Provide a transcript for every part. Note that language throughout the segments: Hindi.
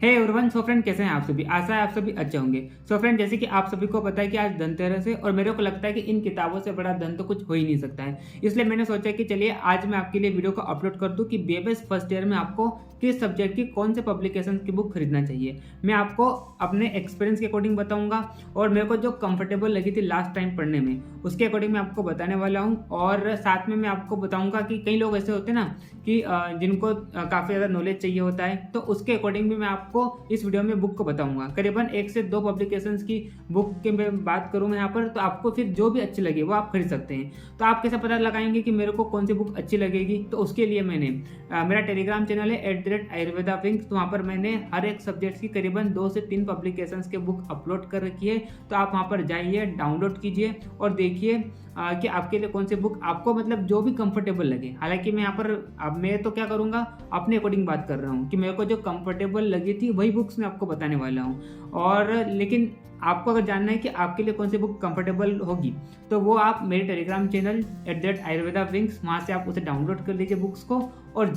हे एवरीवन, सो फ्रेंड कैसे हैं आप सभी। आशा है आप सभी अच्छे होंगे। सो फ्रेंड, जैसे कि आप सभी को पता है कि आज धनतेरस है और मेरे को लगता है कि इन किताबों से बड़ा धन तो कुछ हो ही नहीं सकता है। इसलिए मैंने सोचा कि चलिए आज मैं आपके लिए वीडियो को अपलोड कर दूं कि बीएमएस फर्स्ट ईयर में आपको किस सब्जेक्ट की कौन से पब्लिकेशन की बुक खरीदना चाहिए। मैं आपको अपने एक्सपीरियंस के अकॉर्डिंग बताऊंगा और मेरे को जो कंफर्टेबल लगी थी लास्ट टाइम पढ़ने में उसके अकॉर्डिंग मैं आपको बताने वाला हूँ। और साथ में मैं आपको बताऊंगा कि कई लोग ऐसे होते हैं ना कि जिनको काफ़ी ज़्यादा नॉलेज चाहिए होता है, तो उसके अकॉर्डिंग भी मैं आपको इस वीडियो में बुक को बताऊंगा। करीबन 1 से 2 पब्लिकेशंस की बुक की मैं बात करूँगा यहाँ पर, तो आपको फिर जो भी अच्छी लगे वो आप खरीद सकते हैं। तो आप कैसे पता लगाएंगे कि मेरे को कौन सी बुक अच्छी लगेगी? तो उसके लिए मैंने मेरा टेलीग्राम चैनल है @ayurveda विंग्स, तो वहाँ पर मैंने हर एक सब्जेक्ट की करीबन 2 से 3 पब्लिकेशंस के बुक अपलोड कर रखी है। तो आप वहाँ पर जाइए, डाउनलोड कीजिए और देखिए कि आपके लिए कौन सी बुक आपको मतलब जो भी कंफर्टेबल लगे। हालांकि मैं यहाँ पर अब मैं तो क्या करूँगा, अपने अकॉर्डिंग बात कर रहा हूँ कि मेरे को जो कंफर्टेबल लगी थी वही बुक्स मैं आपको बताने वाला हूँ। और लेकिन आपको अगर जानना है कि आपके लिए कौन सी बुक कंफर्टेबल होगी, तो वो आप मेरे टेलीग्राम चैनल @ayurveda विंग्स, वहाँ से आप उसे डाउनलोड कर लीजिए बुक्स को और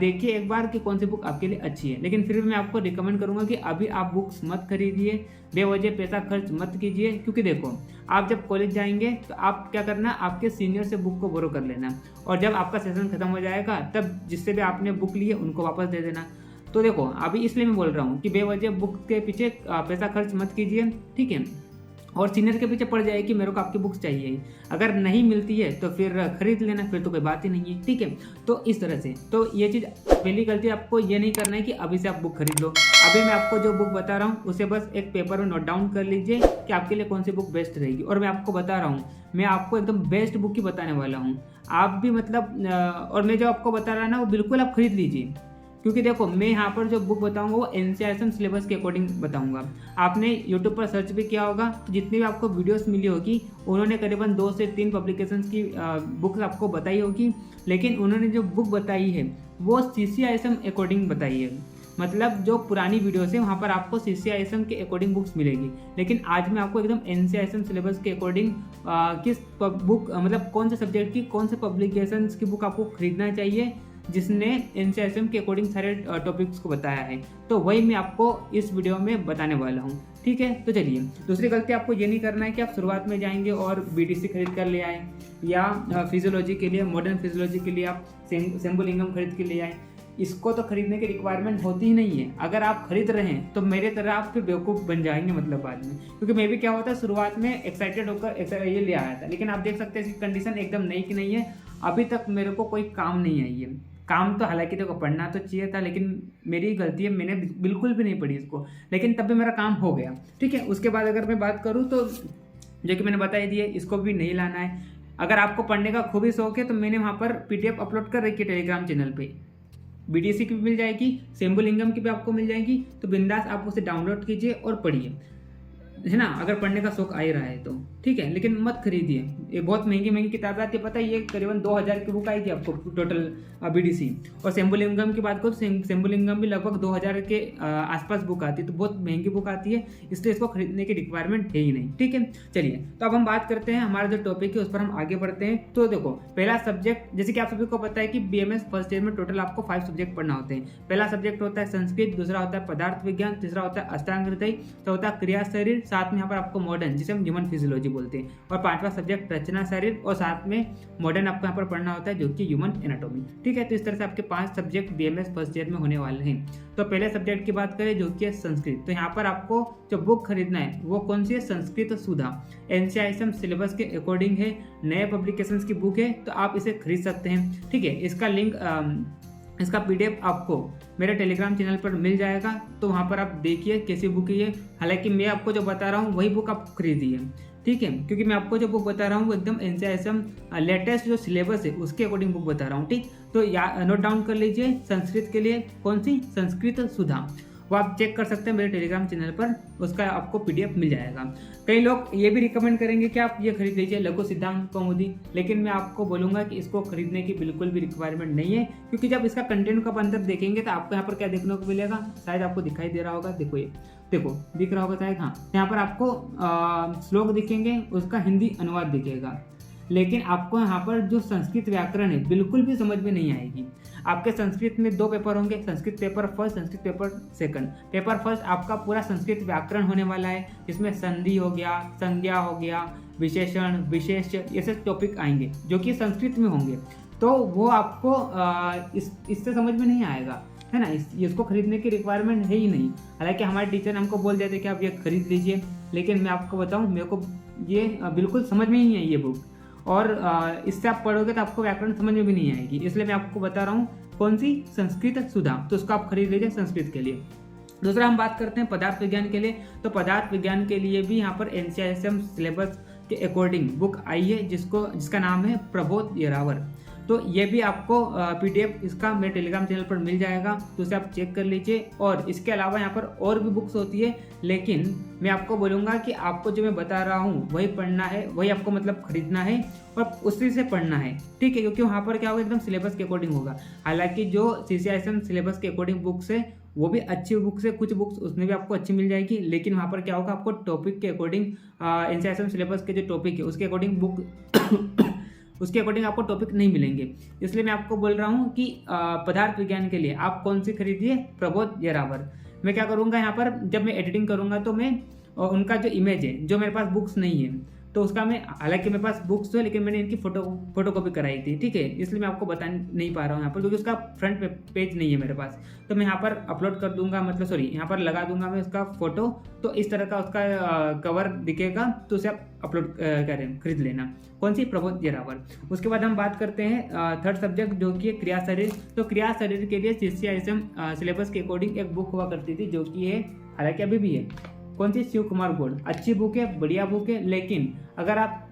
देखिए एक बार कि कौन सी बुक आपके लिए अच्छी है। लेकिन फिर भी मैं आपको रिकमेंड करूंगा कि अभी आप बुक्स मत खरीदिए, बेवजह पैसा खर्च मत कीजिए। क्योंकि देखो, आप जब कॉलेज जाएंगे तो आप क्या करना, आपके सीनियर से बुक को बोरो कर लेना और जब आपका सेशन खत्म हो जाएगा तब जिससे भी आपने बुक ली है उनको वापस दे देना। तो देखो, अभी इसलिए मैं बोल रहा हूँ कि बेवजह बुक के पीछे पैसा खर्च मत कीजिए, ठीक है। और सीनियर के पीछे पड़ जाए कि मेरे को आपकी बुक्स चाहिए, अगर नहीं मिलती है तो फिर खरीद लेना, फिर तो कोई बात ही नहीं है, ठीक है। तो इस तरह से तो ये चीज़ पहली गलती आपको ये नहीं करना है कि अभी से आप बुक खरीद लो। अभी मैं आपको जो बुक बता रहा हूँ उसे बस एक पेपर में नोट डाउन कर लीजिए कि आपके लिए कौन सी बुक बेस्ट रहेगी। और मैं आपको बता रहा हूँ, मैं आपको एकदम बेस्ट बुक ही बताने वाला हूँ। आप भी मतलब और मैं जो आपको बता रहा ना वो बिल्कुल आप खरीद लीजिए। क्योंकि देखो, मैं यहाँ पर जो बुक बताऊंगा वो एनसीईआरटी सिलेबस के अकॉर्डिंग बताऊंगा। आपने यूट्यूब पर सर्च भी किया होगा तो जितनी भी आपको वीडियोस मिली होगी उन्होंने करीबन 2 से 3 पब्लिकेशंस की बुक्स आपको बताई होगी। लेकिन उन्होंने जो बुक बताई है वो सीसीआईएसएम अकॉर्डिंग बताई है। मतलब जो पुरानी वीडियोस है वहाँ पर आपको सीसीआईएसएम के अकॉर्डिंग बुक्स मिलेगी। लेकिन आज मैं आपको एकदम एनसीईआरटी सिलेबस के अकॉर्डिंग किस बुक मतलब कौन से सब्जेक्ट की कौन से पब्लिकेशंस की बुक आपको खरीदना चाहिए जिसने एनसीईआरटी के अकॉर्डिंग सारे टॉपिक्स को बताया है, तो वही मैं आपको इस वीडियो में बताने वाला हूँ, ठीक है। तो चलिए, दूसरी गलती आपको ये नहीं करना है कि आप शुरुआत में जाएंगे और बीडीसी खरीद कर ले आए या फिजियोलॉजी के लिए, मॉडर्न फिजियोलॉजी के लिए आप सेम्बुलिंगम खरीद के ले आए। इसको तो खरीदने की रिक्वायरमेंट होती ही नहीं है। अगर आप खरीद रहे हैं तो मेरे तरह आप फिर बेवकूफ़ बन जाएंगे मतलब बाद में। क्योंकि मैं भी क्या होता है, शुरुआत में एक्साइटेड होकर ये ले आया था, लेकिन आप देख सकते हैं इसकी कंडीशन एकदम नई की नहीं है, अभी तक मेरे को कोई काम नहीं आई है। काम तो हालांकि देखो पढ़ना तो चाहिए था, लेकिन मेरी गलती है, मैंने बिल्कुल भी नहीं पढ़ी इसको, लेकिन तब भी मेरा काम हो गया, ठीक है। उसके बाद अगर मैं बात करूँ तो जो कि मैंने बता ही दिया, इसको भी नहीं लाना है। अगर आपको पढ़ने का खूब ही शौक है तो मैंने वहाँ पर पीडीएफ अपलोड कर रखी है टेलीग्राम चैनल पे। बीडीसी की भी मिल जाएगी, सेम्बुलिंगम की भी आपको मिल जाएगी, तो बिंदास आप उसे डाउनलोड कीजिए और पढ़िए, है ना। अगर पढ़ने का शौक आ ही रहा है तो ठीक है, लेकिन मत खरीदिए, ये बहुत महंगी महंगी किताबें आती है, पता है। ये करीबन 2000 की बुक आई थी आपको टोटल बीडीसी। और सेम्बुलिंगम की बात करो, सेम्बुलिंगम भी लगभग 2000 के आसपास बुक आती है, तो बहुत महंगी बुक आती है, इसलिए इसको खरीदने की रिक्वायरमेंट है ही नहीं, ठीक है। चलिए, तो अब हम बात करते हैं, हमारा जो टॉपिक है उस पर हम आगे बढ़ते हैं। तो देखो, पहला सब्जेक्ट, जैसे कि आप सभी को पता है कि बीएमएस फर्स्ट ईयर में टोटल आपको 5 सब्जेक्ट पढ़ना होते हैं। पहला सब्जेक्ट होता है संस्कृत, दूसरा होता है पदार्थ विज्ञान, तीसरा होता है अष्टांग हृदय, चौथा क्रिया शरीर, साथ में यहाँ पर आपको मॉडर्न जिसे हम ह्यूमन फिजियोलॉजी बोलते हैं, और पांचवा सब्जेक्ट रचना शरीर, और साथ में मॉडर्न आपको यहाँ पर पढ़ना होता है जो कि ह्यूमन एनाटॉमी, ठीक है। तो इस तरह से आपके 5 सब्जेक्ट बीएमएस फर्स्ट ईयर में होने वाले हैं। तो पहले सब्जेक्ट की बात करें जो कि है संस्कृत, तो यहाँ पर आपको जो बुक खरीदना है वो कौन सी है, संस्कृत सुधा, एनसीईआरटी सिलेबस के अकॉर्डिंग है, नए पब्लिकेशंस की बुक है, तो आप इसे खरीद सकते हैं, ठीक है। इसका लिंक इसका पीडीएफ आपको मेरे टेलीग्राम चैनल पर मिल जाएगा, तो वहाँ पर आप देखिए कैसी बुक है ये। हालांकि मैं आपको जो बता रहा हूँ वही बुक आप खरीदिए, ठीक है, क्योंकि मैं आपको जो बुक बता रहा हूँ वो एकदम एनसीईआरटी लेटेस्ट जो सिलेबस है उसके अकॉर्डिंग बुक बता रहा हूँ, ठीक। तो नोट डाउन कर लीजिए, संस्कृत के लिए कौन सी, संस्कृत सुधा, वो आप चेक कर सकते हैं मेरे टेलीग्राम चैनल पर, उसका आपको पीडीएफ मिल जाएगा। कई लोग ये भी रिकमेंड करेंगे कि आप ये खरीद लीजिए लघु सिद्धांत कौमुदी, लेकिन मैं आपको बोलूँगा कि इसको खरीदने की बिल्कुल भी रिक्वायरमेंट नहीं है। क्योंकि जब इसका कंटेंट को आप अंदर देखेंगे तो आपको यहाँ पर क्या देखने को मिलेगा, शायद आपको दिखाई दे रहा होगा, देखो ये देखो दिख रहा होगा शायद, हाँ, यहाँ पर आपको श्लोक दिखेंगे, उसका हिंदी अनुवाद दिखेगा, लेकिन आपको यहाँ पर जो संस्कृत व्याकरण है बिल्कुल भी समझ में नहीं आएगी। आपके संस्कृत में 2 पेपर होंगे, Sanskrit paper first, Sanskrit paper second. Paper first आपका पूरा संस्कृत व्याकरण होने वाला है, जिसमें संधि हो गया, संज्ञा हो गया, विशेषण, विशेष, ये सब टॉपिक आएंगे जो कि संस्कृत में होंगे। तो वो आपको इससे समझ में नहीं आएगा, है ना। इसको खरीदने की रिक्वायरमेंट है ही नहीं। हालांकि हमारे टीचर ने हमको बोल दिया था कि आप ये खरीद लीजिए, लेकिन मैं आपको बताऊं मेरे को ये बिल्कुल समझ में ही नहीं आई ये बुक, और इससे आप पढ़ोगे तो आपको व्याकरण समझ में भी नहीं आएगी। इसलिए मैं आपको बता रहा हूँ कौन सी, संस्कृत सुधा, तो उसको आप खरीद लीजिए संस्कृत के लिए। दूसरा हम बात करते हैं पदार्थ विज्ञान के लिए। तो पदार्थ विज्ञान के लिए भी यहाँ पर NCISM सिलेबस के अकॉर्डिंग बुक आई है, जिसका नाम है प्रबोध येरावर। तो ये भी आपको PDF इसका मेरे टेलीग्राम चैनल पर मिल जाएगा, तो उसे आप चेक कर लीजिए। और इसके अलावा यहाँ पर और भी बुक्स होती है, लेकिन मैं आपको बोलूँगा कि आपको जो मैं बता रहा हूँ वही पढ़ना है, वही आपको मतलब खरीदना है और उसी से पढ़ना है, ठीक है। क्योंकि वहाँ पर क्या होगा, एकदम सिलेबस के अकॉर्डिंग होगा। हालांकि जो CCISM सिलेबस के अकॉर्डिंग बुक्स है वो भी अच्छी बुक्स है, कुछ बुक्स उसमें भी आपको अच्छी मिल जाएगी, लेकिन वहाँ पर क्या होगा, आपको टॉपिक के अकॉर्डिंग NCISM सिलेबस के जो टॉपिक है उसके अकॉर्डिंग बुक उसके अकॉर्डिंग आपको टॉपिक नहीं मिलेंगे। इसलिए मैं आपको बोल रहा हूँ कि पदार्थ विज्ञान के लिए आप कौन सी खरीदिए, प्रबोध येरावर। मैं क्या करूँगा, यहाँ पर जब मैं एडिटिंग करूँगा तो मैं उनका जो इमेज है, जो मेरे पास बुक्स नहीं है तो उसका मैं, हालांकि मेरे पास बुक्स तो है लेकिन मैंने इनकी फोटोकॉपी कराई थी, ठीक है। इसलिए मैं आपको बता नहीं पा रहा हूँ यहाँ पर, क्योंकि उसका फ्रंट पेज नहीं है मेरे पास। तो मैं यहाँ पर अपलोड कर दूंगा, मतलब सॉरी यहाँ पर लगा दूंगा मैं उसका फोटो, तो इस तरह का उसका कवर दिखेगा, तो उसे आप अपलोड करें, खरीद लेना। कौन सी, प्रबोध येरावर। उसके बाद हम बात करते हैं थर्ड सब्जेक्ट जो कि है क्रिया शरीर। तो क्रिया शरीर के लिए CCISM सिलेबस के अकॉर्डिंग एक बुक हुआ करती थी, जो कि है, हालांकि अभी भी है, कौन सी, शिव कुमार गौड़। अच्छी बुक है, बढ़िया बुक है, लेकिन अगर आप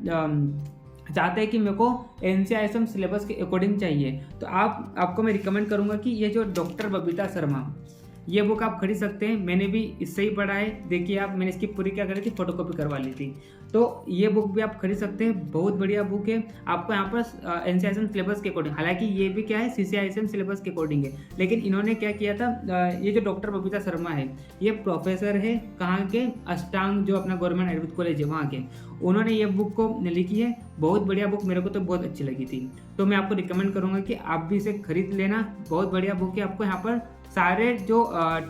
चाहते हैं कि मेरे को NCISM सिलेबस के अकॉर्डिंग चाहिए तो आपको मैं रिकमेंड करूंगा कि ये जो डॉक्टर बबीता शर्मा, ये बुक आप खरीद सकते हैं। मैंने भी इससे ही पढ़ा है, देखिए आप, मैंने इसकी पूरी क्या करी थी, फोटोकॉपी करवा ली थी। तो ये बुक भी आप खरीद सकते हैं, बहुत बढ़िया बुक है। आपको यहाँ पर NCISM सिलेबस के अकॉर्डिंग, हालांकि ये भी क्या है, CCISM सिलेबस के अकॉर्डिंग है, लेकिन इन्होंने क्या किया था, ये जो डॉक्टर बबीता शर्मा है ये प्रोफेसर है, कहाँ के, अष्टांग जो अपना गवर्नमेंट आयुर्वेद कॉलेज है वहाँ के, उन्होंने ये बुक को लिखी है। बहुत बढ़िया बुक, मेरे को तो बहुत अच्छी लगी थी, तो मैं आपको रिकमेंड करूँगा कि आप भी इसे खरीद लेना। बहुत बढ़िया बुक है, आपको यहाँ पर सारे जो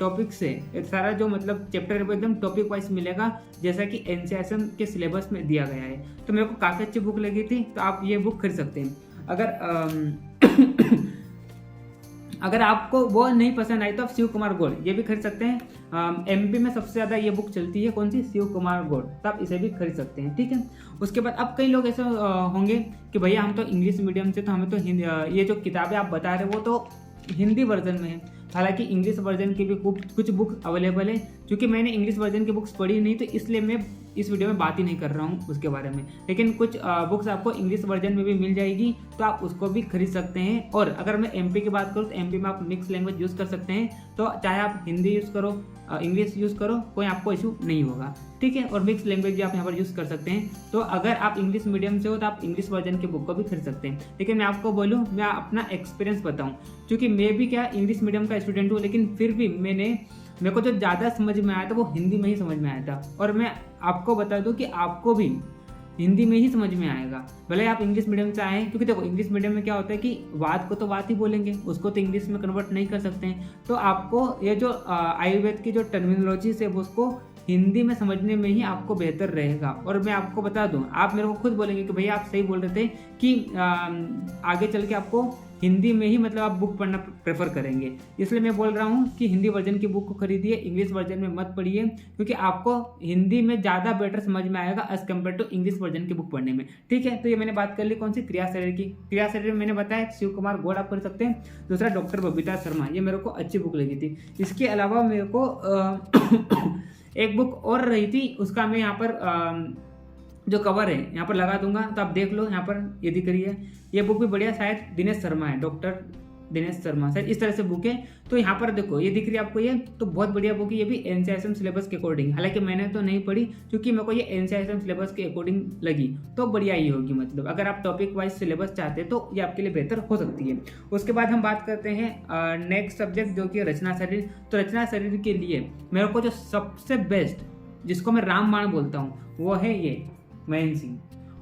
टॉपिक्स है, सारा जो मतलब चैप्टर है एकदम टॉपिक वाइज मिलेगा, जैसा कि NCISM के सिलेबस में दिया गया है। तो मेरे को काफ़ी अच्छी बुक लगी थी, तो आप ये बुक खरीद सकते हैं। अगर आपको वो नहीं पसंद आई तो आप शिव कुमार गौड़ ये भी खरीद सकते हैं। MP में सबसे ज़्यादा ये बुक चलती है, कौन सी, शिव कुमार गौड़, तो आप इसे भी खरीद सकते हैं, ठीक है। उसके बाद अब कई लोग ऐसे होंगे कि भैया हम तो इंग्लिश मीडियम से, तो हमें तो ये जो किताबें आप बता रहे हो वो तो हिंदी वर्जन में है। हालांकि इंग्लिश वर्जन की भी कुछ बुक्स अवेलेबल है, क्योंकि मैंने इंग्लिश वर्जन की बुक्स पढ़ी नहीं, तो इसलिए मैं इस वीडियो में बात ही नहीं कर रहा हूँ उसके बारे में। लेकिन कुछ बुक्स आपको इंग्लिश वर्जन में भी मिल जाएगी, तो आप उसको भी खरीद सकते हैं। और अगर मैं MP की बात करूँ तो MP में आप मिक्स लैंग्वेज यूज़ कर सकते हैं, तो चाहे आप हिंदी यूज़ करो, इंग्लिश यूज़ करो, कोई आपको इशू नहीं होगा, ठीक है। और मिक्स लैंग्वेज भी आप यहाँ पर यूज़ कर सकते हैं। तो अगर आप इंग्लिश मीडियम से हो तो आप इंग्लिश वर्जन की बुक को भी खरीद सकते हैं। लेकिन मैं आपको बोलूँ, मैं अपना एक्सपीरियंस बताऊँ, क्योंकि मैं भी क्या इंग्लिश मीडियम का स्टूडेंट हूँ, लेकिन फिर भी मेरे को जो ज़्यादा समझ में आया था वो हिंदी में ही समझ में आया था। और मैं आपको बता दूं कि आपको भी हिंदी में ही समझ में आएगा, भले आप इंग्लिश मीडियम से आए, क्योंकि देखो इंग्लिश मीडियम में क्या होता है कि बात को तो बात ही बोलेंगे, उसको तो इंग्लिश में कन्वर्ट नहीं कर सकते हैं। तो आपको ये जो आयुर्वेद की जो टर्मिनोलॉजी है वो उसको हिंदी में समझने में ही आपको बेहतर रहेगा। और मैं आपको बता दूं, आप मेरे को खुद बोलेंगे कि भैया आप सही बोल रहे थे कि आगे चल के आपको हिंदी में ही मतलब आप बुक पढ़ना प्रेफर करेंगे। इसलिए मैं बोल रहा हूँ कि हिंदी वर्जन की बुक को खरीदिए, इंग्लिश वर्जन में मत पढ़िए, क्योंकि आपको हिंदी में ज़्यादा बेटर समझ में आएगा as compared to English version की बुक पढ़ने में, ठीक है। तो ये मैंने बात कर ली कौन सी, क्रिया शरीर की। क्रिया शरीर में मैंने बताया शिव कुमार गौड़ आप पढ़ सकते हैं। दूसरा डॉक्टर बबीता शर्मा, ये मेरे को अच्छी बुक लगी थी। इसके अलावा मेरे को एक बुक और रही थी, उसका मैं यहाँ पर जो कवर है यहाँ पर लगा दूंगा, तो आप देख लो, यहाँ पर ये दिख रही है। ये बुक भी बढ़िया, शायद दिनेश शर्मा है, डॉक्टर दिनेश शर्मा, शायद इस तरह से बुक है। तो यहाँ पर देखो ये दिख रही है आपको, ये तो बहुत बढ़िया बुक है, ये भी NCISM सिलेबस के अकॉर्डिंग। हालांकि मैंने तो नहीं पढ़ी, क्योंकि मेरे को ये NCISM सिलेबस के अकॉर्डिंग लगी, तो बढ़िया ही होगी। मतलब अगर आप टॉपिक वाइज सिलेबस चाहते हैं तो ये आपके लिए बेहतर हो सकती है। उसके बाद हम बात करते हैं नेक्स्ट सब्जेक्ट जो कि रचना शरीर। तो रचना शरीर के लिए मेरे को जो सबसे बेस्ट, जिसको मैं रामबाण बोलता हूँ, वो है ये महेंद्र सिंह।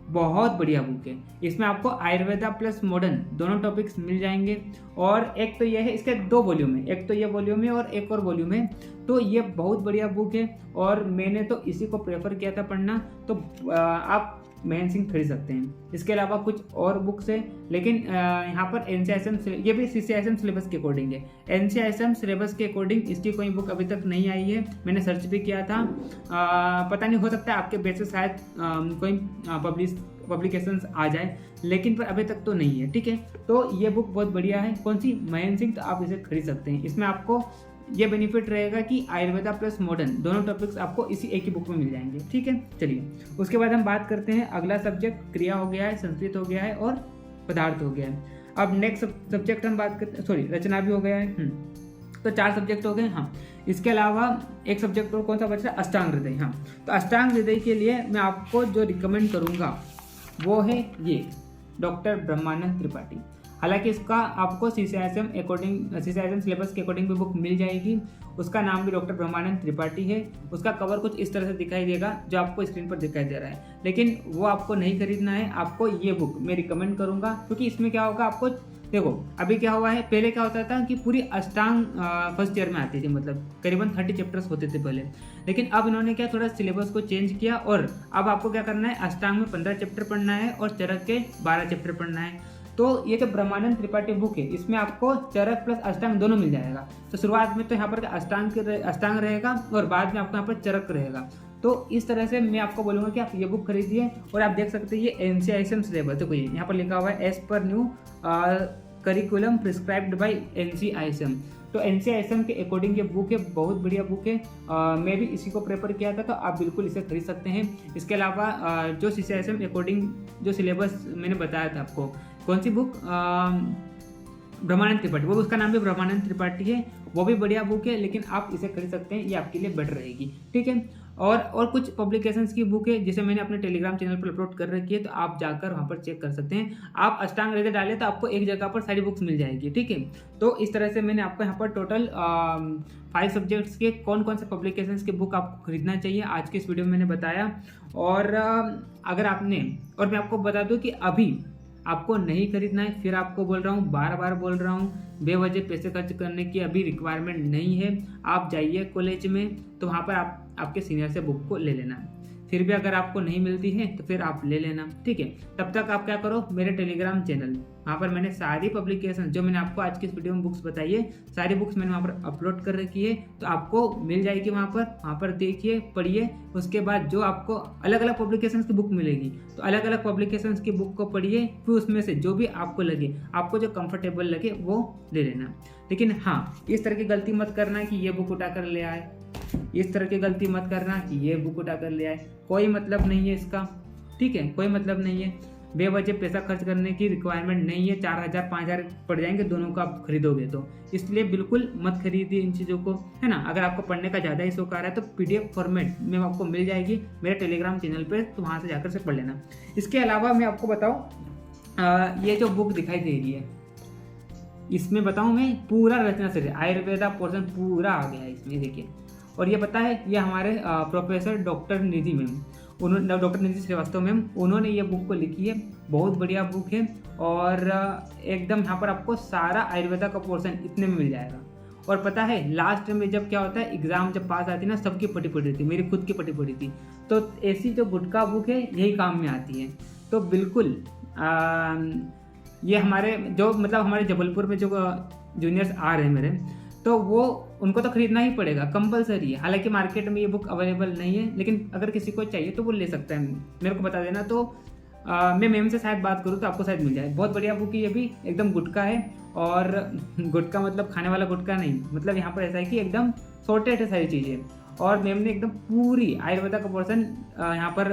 बहुत बढ़िया बुक है। इसमें आपको आयुर्वेदा प्लस मॉडर्न दोनों टॉपिक्स मिल जाएंगे। और एक तो ये है, इसके 2 वॉल्यूम है, एक तो ये वॉल्यूम है और एक और वॉल्यूम है। तो ये बहुत बढ़िया बुक है और मैंने तो इसी को प्रेफर किया था पढ़ना। तो आप महेंद्र सिंह खरीद सकते हैं। इसके अलावा कुछ और बुक्स है, लेकिन यहाँ पर NCISM ये भी CCISM सिलेबस के अकॉर्डिंग है। NCISM सिलेबस के अकॉर्डिंग इसकी कोई बुक अभी तक नहीं आई है। मैंने सर्च भी किया था, पता नहीं, हो सकता है आपके बेस से शायद कोई पब्लिकेशंस आ जाए, लेकिन पर अभी तक तो नहीं है। ठीक है, तो ये बुक बहुत बढ़िया है। कौन सी? महेंद्र सिंह। तो आप इसे खरीद सकते हैं। इसमें आपको ये बेनिफिट रहेगा कि आयुर्वेदा प्लस मॉडर्न दोनों टॉपिक्स आपको इसी एक ही बुक में मिल जाएंगे। ठीक है, चलिए उसके बाद हम बात करते हैं। अगला सब्जेक्ट क्रिया हो गया है, संस्कृत हो गया है और पदार्थ हो गया है। अब नेक्स्ट सब्जेक्ट हम बात करते हैं, सॉरी, रचना भी हो गया है। तो 4 सब्जेक्ट हो गए। हाँ, इसके अलावा एक सब्जेक्ट और कौन सा बच रहा है? अष्टांग हृदय। हाँ, तो अष्टांग हृदय के लिए मैं आपको जो रिकमेंड करूँगा वो है ये डॉक्टर ब्रह्मानंद त्रिपाठी। हालांकि इसका आपको CCISM सिलेबस के अकॉर्डिंग भी बुक मिल जाएगी। उसका नाम भी डॉक्टर ब्रह्मानंद त्रिपाठी है। उसका कवर कुछ इस तरह से दिखाई देगा जो आपको स्क्रीन पर दिखाई दे रहा है, लेकिन वो आपको नहीं खरीदना है। आपको ये बुक मैं रिकमेंड करूंगा, क्योंकि इसमें क्या होगा, आपको देखो अभी क्या हुआ है, पहले क्या होता था कि पूरी अष्टांग फर्स्ट ईयर में आती थी, मतलब करीबन 30 चैप्टर्स होते थे पहले। लेकिन अब इन्होंने क्या थोड़ा सिलेबस को चेंज किया और अब आपको क्या करना है, अष्टांग में 15 चैप्टर पढ़ना है और चरक के 12 चैप्टर पढ़ना है। तो ये जो ब्रह्मानंद त्रिपाठी बुक है, इसमें आपको चरक प्लस अष्टांग दोनों मिल जाएगा। तो शुरुआत में तो यहाँ पर अष्टांग रहेगा और बाद में आपको यहाँ पर चरक रहेगा। तो इस तरह से मैं आपको बोलूँगा कि आप ये बुक खरीदिए। और आप देख सकते हैं ये NCISM सिलेबस, देखो ये यहाँ पर लिखा हुआ है as per new curriculum prescribed by NCISM। तो NCISM के अकॉर्डिंग ये बुक है, बहुत बढ़िया बुक है। मैं भी इसी को प्रेफर किया था, तो आप बिल्कुल इसे खरीद सकते हैं। इसके अलावा जो CCISM अकॉर्डिंग जो सिलेबस मैंने बताया था आपको, कौन सी बुक, ब्रह्मानंद त्रिपाठी, वो उसका नाम भी ब्रह्मानंद त्रिपाठी है, वो भी बढ़िया बुक है। लेकिन आप इसे खरीद सकते हैं, ये आपके लिए बेटर रहेगी। ठीक है, और कुछ पब्लिकेशंस की बुक है जिसे मैंने अपने टेलीग्राम चैनल पर अपलोड कर रखी है, तो आप जाकर वहाँ पर चेक कर सकते हैं। आप अष्टांग हृदय डालें तो आपको एक जगह पर सारी बुक्स मिल जाएगी। ठीक है, तो इस तरह से मैंने आपको यहाँ पर टोटल 5 सब्जेक्ट्स के कौन कौन से पब्लिकेशंस की बुक आपको खरीदना चाहिए आज के इस वीडियो में मैंने बताया। और अगर आपने, और मैं आपको बता दूँ कि अभी आपको नहीं खरीदना है, फिर आपको बोल रहा हूँ, बार बार बोल रहा हूँ, बेवजह पैसे खर्च करने की अभी रिक्वायरमेंट नहीं है। आप जाइए कॉलेज में, तो वहाँ पर आपके सीनियर से बुक को ले लेना। फिर भी अगर आपको नहीं मिलती है तो फिर आप ले लेना। ठीक है, तब तक आप क्या करो, मेरे टेलीग्राम चैनल, वहाँ पर मैंने सारी पब्लिकेशन जो मैंने आपको आज की इस वीडियो में बुक्स बताई है, सारी बुक्स मैंने वहाँ पर अपलोड कर रखी है, तो आपको मिल जाएगी। वहाँ पर देखिए, पढ़िए। उसके बाद जो आपको अलग अलग पब्लिकेशन की बुक मिलेगी, तो अलग अलग पब्लिकेशन की बुक को पढ़िए, फिर उसमें से जो भी आपको लगे, आपको जो कंफर्टेबल लगे वो ले लेना। लेकिन हाँ, इस तरह की गलती मत करना कि ये बुक उठा कर ले आए, इस तरह की गलती मत करना कि ये बुक उठा कर ले आए। कोई मतलब नहीं है इसका। ठीक है, कोई मतलब नहीं है। बेवजह पैसा खर्च करने की रिक्वायरमेंट नहीं है। 4000 5000 पड़ जाएंगे दोनों को आप खरीदोगे तो, इसलिए बिल्कुल मत खरीदिए इन चीज़ों को, है ना। अगर आपको पढ़ने का ज़्यादा ही शौक आ रहा है तो PDF फॉर्मेट में आपको मिल जाएगी मेरे टेलीग्राम चैनल पर, तो वहाँ से जाकर से पढ़ लेना। इसके अलावा मैं आपको बताऊँ, ये जो बुक दिखाई दे रही है, इसमें बताऊँ मैं, पूरा रचना से आयुर्वेदा पोर्शन पूरा आ गया है इसमें, देखिए। और ये पता है, ये हमारे प्रोफेसर डॉक्टर निधि मैम, उन्होंने, डॉक्टर निधि श्रीवास्तव मैम, उन्होंने ये बुक को लिखी है। बहुत बढ़िया बुक है और एकदम यहाँ पर आपको सारा आयुर्वेदा का पोर्शन इतने में मिल जाएगा। और पता है लास्ट में जब क्या होता है, एग्जाम जब पास आती है ना, सबकी पढ़ी पड़ी थी, मेरी खुद की पढ़ी पड़ी थी। तो ऐसी जो गुटका बुक है यही काम में आती है। तो बिल्कुल ये हमारे जो, मतलब हमारे जबलपुर में जो जूनियर्स आ रहे हैं मेरे, तो वो उनको तो खरीदना ही पड़ेगा, कंपलसरी है। हालांकि मार्केट में ये बुक अवेलेबल नहीं है, लेकिन अगर किसी को चाहिए तो वो ले सकता है, मेरे को बता देना। तो मैं मैम से शायद बात करूँ तो आपको शायद मिल जाए। बहुत बढ़िया बुक है ये भी, एकदम गुटका है। और गुटका मतलब खाने वाला गुटका नहीं, मतलब यहाँ पर ऐसा है कि एकदम सॉर्टेड है सारी चीज़ें। और मैम ने एकदम पूरी आयुर्वेदा का पोर्शन यहाँ पर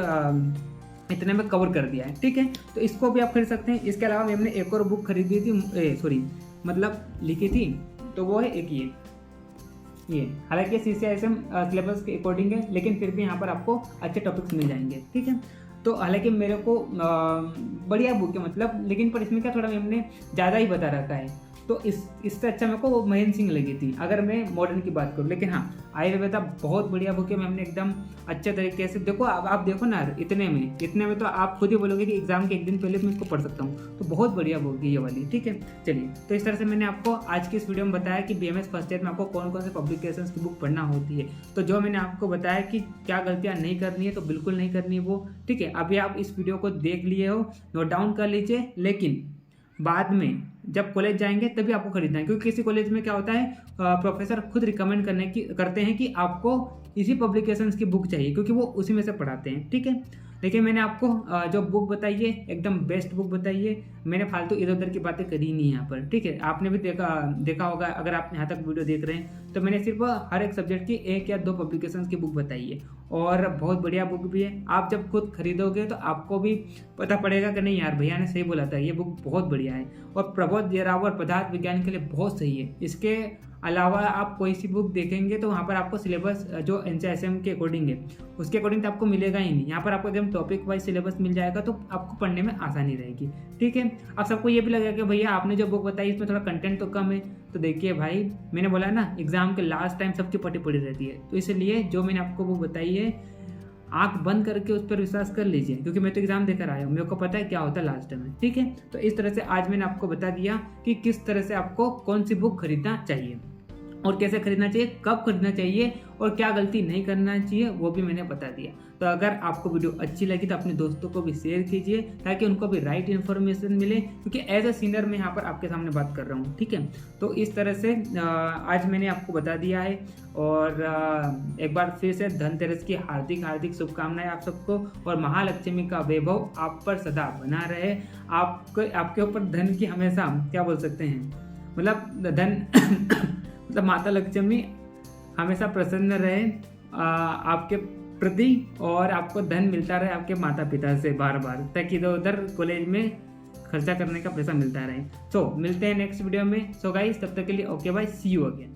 इतने में कवर कर दिया है। ठीक है, तो इसको भी आप खरीद सकते हैं। इसके अलावा मैम ने एक और बुक खरीदी थी, मतलब लिखी थी, तो वो है एक ये। हालांकि CCISM सिलेबस के अकॉर्डिंग है, लेकिन फिर भी यहाँ पर आपको अच्छे टॉपिक्स मिल जाएंगे। ठीक है, तो हालांकि मेरे को बढ़िया बुक है मतलब, लेकिन पर इसमें क्या थोड़ा मैम ने ज़्यादा ही बता रखा है। तो इससे अच्छा मेरे को वो महेंद्र सिंह लगी थी अगर मैं मॉडर्न की बात करूँ। लेकिन हाँ, आयुर्वेदा बहुत बढ़िया बुक है, मैं हमने एकदम अच्छे तरीके से देखो। अब आप देखो ना, इतने में तो आप खुद ही बोलोगे कि एग्जाम के एक दिन पहले मैं इसको पढ़ सकता हूँ। तो बहुत बढ़िया बुक है ये वाली, ठीक है। चलिए, तो इस तरह से मैंने आपको आज की इस वीडियो में बताया कि BMS फर्स्ट ईयर में आपको कौन कौन से पब्लिकेशंस की बुक पढ़ना होती है। तो जो मैंने आपको बताया कि क्या गलतियाँ नहीं करनी है, तो बिल्कुल नहीं करनी है वो, ठीक है। अभी आप इस वीडियो को देख लिए हो, नोट डाउन कर लीजिए, लेकिन बाद में जब कॉलेज जाएंगे तभी आपको खरीदना है, क्योंकि किसी कॉलेज में क्या होता है, प्रोफेसर खुद रिकमेंड करते हैं कि आपको इसी पब्लिकेशंस की बुक चाहिए, क्योंकि वो उसी में से पढ़ाते हैं, ठीक है। लेकिन मैंने आपको जो बुक बताई है एकदम बेस्ट बुक बताई है, मैंने फालतू इधर उधर की बातें करी नहीं यहाँ पर, ठीक है। आपने भी देखा होगा, अगर आप यहाँ तक वीडियो देख रहे हैं, तो मैंने सिर्फ हर एक सब्जेक्ट की 1 या 2 पब्लिकेशंस की बुक बताई है, और बहुत बढ़िया बुक भी है। आप जब खुद खरीदोगे तो आपको भी पता पड़ेगा कि नहीं यार, भैया ने सही बोला था, ये बुक बहुत बढ़िया है। और प्रबोध जयरावर पदार्थ विज्ञान के लिए बहुत सही है। इसके अलावा आप कोई सी बुक देखेंगे तो वहाँ पर आपको सिलेबस जो NCSM के अकॉर्डिंग है, उसके अकॉर्डिंग तो आपको मिलेगा ही नहीं। यहाँ पर आपको एकदम टॉपिक वाइज सिलेबस मिल जाएगा, तो आपको पढ़ने में आसानी रहेगी, ठीक है। अब सबको ये भी लगेगा कि भैया आपने जो बुक बताई इसमें थोड़ा कंटेंट तो कम है। तो देखिए भाई, मैंने बोला ना, एग्जाम के लास्ट टाइम सबकी पढ़ी पड़ी रहती है, तो इसलिए जो मैंने आपको बुक बताई है, आंख बंद करके उस पर विश्वास कर लीजिए, क्योंकि मैं तो एग्जाम देकर आया हूँ, मेरे को पता है क्या होता है लास्ट में, ठीक है। तो इस तरह से आज मैंने आपको बता दिया कि किस तरह से आपको कौन सी बुक खरीदना चाहिए और कैसे खरीदना चाहिए, कब खरीदना चाहिए, और क्या गलती नहीं करना चाहिए, वो भी मैंने बता दिया। तो अगर आपको वीडियो अच्छी लगी तो अपने दोस्तों को भी शेयर कीजिए, ताकि उनको भी राइट इन्फॉर्मेशन मिले, क्योंकि एज अ सीनियर मैं यहाँ पर आपके सामने बात कर रहा हूँ, ठीक है। तो इस तरह से आज मैंने आपको बता दिया है, और एक बार फिर से धनतेरस की हार्दिक हार्दिक शुभकामनाएं आप सबको, और महालक्ष्मी का वैभव आप पर सदा बना रहे। आपके ऊपर धन की हमेशा, क्या बोल सकते हैं, मतलब धन मतलब माता लक्ष्मी हमेशा प्रसन्न रहे आपके प्रति, और आपको धन मिलता रहे आपके माता पिता से बार बार, ताकि इधर उधर कॉलेज में खर्चा करने का पैसा मिलता रहे। तो मिलते हैं नेक्स्ट वीडियो में। सो गाइस, तब तक के लिए okay bye, see you again.